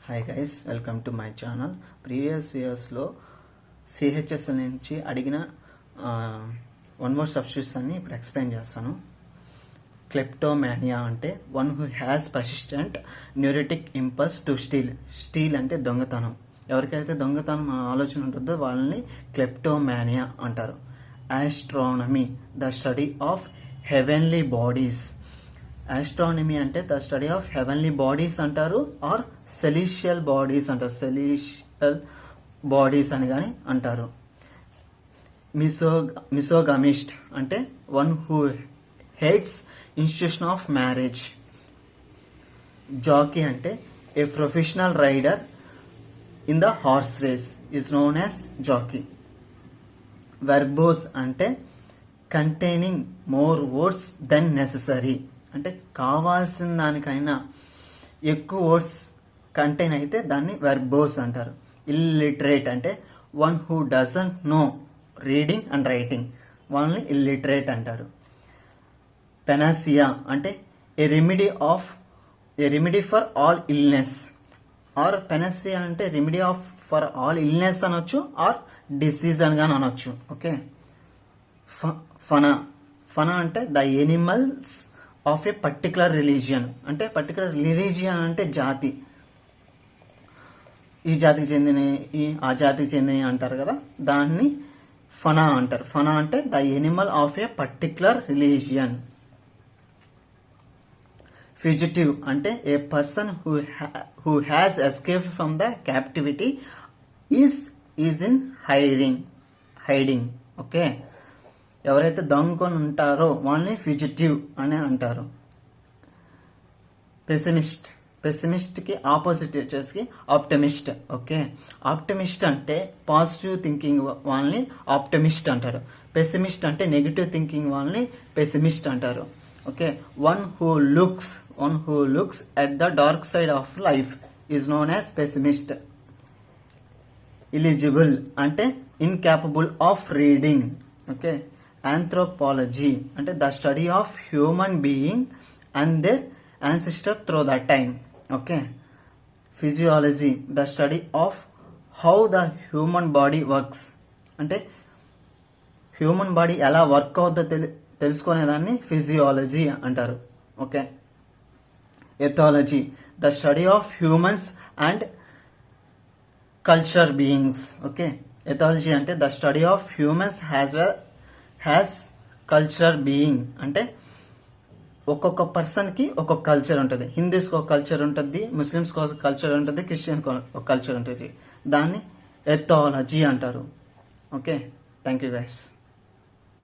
Hi guys, welcome to my channel. Previous ఇయర్స్లో CHS నుంచి అడిగిన వన్ వర్డ్ సబ్స్టిట్యూట్స్ అన్ని ఇప్పుడు ఎక్స్ప్లెయిన్ చేస్తాను. క్లెప్టోమానియా అంటే one who has persistent neurotic impulse to steal. Steal అంటే దొంగతనం. ఎవరికైతే దొంగతనం ఆలోచన ఉంటుందో వాళ్ళని క్లెప్టోమానియా అంటారు. Astronomy, the study of heavenly bodies. Astronomy అంటే the study of heavenly bodies అంటారు, ఆర్ సెలిషియల్ బాడీస్ అంటారు. సెలిషియల్ బాడీస్ అని కానీ అంటారు. మిసోగమిస్ట్ అంటే one who hates institution of marriage. Jockey అంటే a professional rider in the horse race is known as jockey. Verbose అంటే containing more words then necessary. అంటే కావాల్సిన దానికైనా ఎక్కువ వర్డ్స్ కంటైన్ అయితే దాన్ని వెర్బోస్ అంటారు. ఇల్లిటరేట్ అంటే one who doesn't know reading and writing, వాళ్ళని ఇల్లిటరేట్ అంటారు. పెనాసియా అంటే a remedy for all illness, or panacea అంటే రెమిడీ ఫర్ ఆల్ ఇల్నెస్ అనొచ్చు, ఆర్ డిసీజ్ అని కానీ అనొచ్చు. ఓకే. ఫనా అంటే the animals of a particular religion. అంటే పర్టికులర్ రిలీజియన్ అంటే జాతి. ఈ జాతికి చెందిన ఆ జాతికి చెందిన అంటారు కదా, దాన్ని ఫనా అంటారు. ఫనా అంటే the animal of a particular religion. Fugitive అంటే a person who has escaped from the captivity is in hiding. Okay. ఎవరైతే దొంగకొని ఉంటారో వాళ్ళని ఫ్యూజిటివ్ అని అంటారు. పెసిమిస్ట్ కి ఆపోజిట్ వచ్చేసి ఆప్టమిస్ట్. ఓకే. ఆప్టమిస్ట్ అంటే పాజిటివ్ థింకింగ్ వాళ్ళని ఆప్టమిస్ట్ అంటారు. పెసిమిస్ట్ అంటే నెగిటివ్ థింకింగ్ వాళ్ళని పెసిమిస్ట్ అంటారు. Okay. One who looks at the dark side of life is known as pessimist. Illegible అంటే incapable of reading. Okay. Anthropology అంటే the study of human being and their ancestor through that time. Okay. Physiology, the study of how the human body works. అంటే human body ఎలా work అవుతుందో తెలుసుకునేదాన్ని physiology అంటారు. Okay. Ethology, the study of humans and culture beings. Okay. Ethology అంటే the study of humans has culture being. అంటే ఒక్కొక్క person కి ఒక్కొక్క కల్చర్ ఉంటుంది. హిందూస్ ఒక కల్చర్ ఉంటుంది, ముస్లిమ్స్ ఒక కల్చర్ ఉంటుంది, క్రిస్టియన్ ఒక కల్చర్ ఉంటుంది. దాన్ని ఎథాలజీ అంటారు. ఓకే. Thank you guys.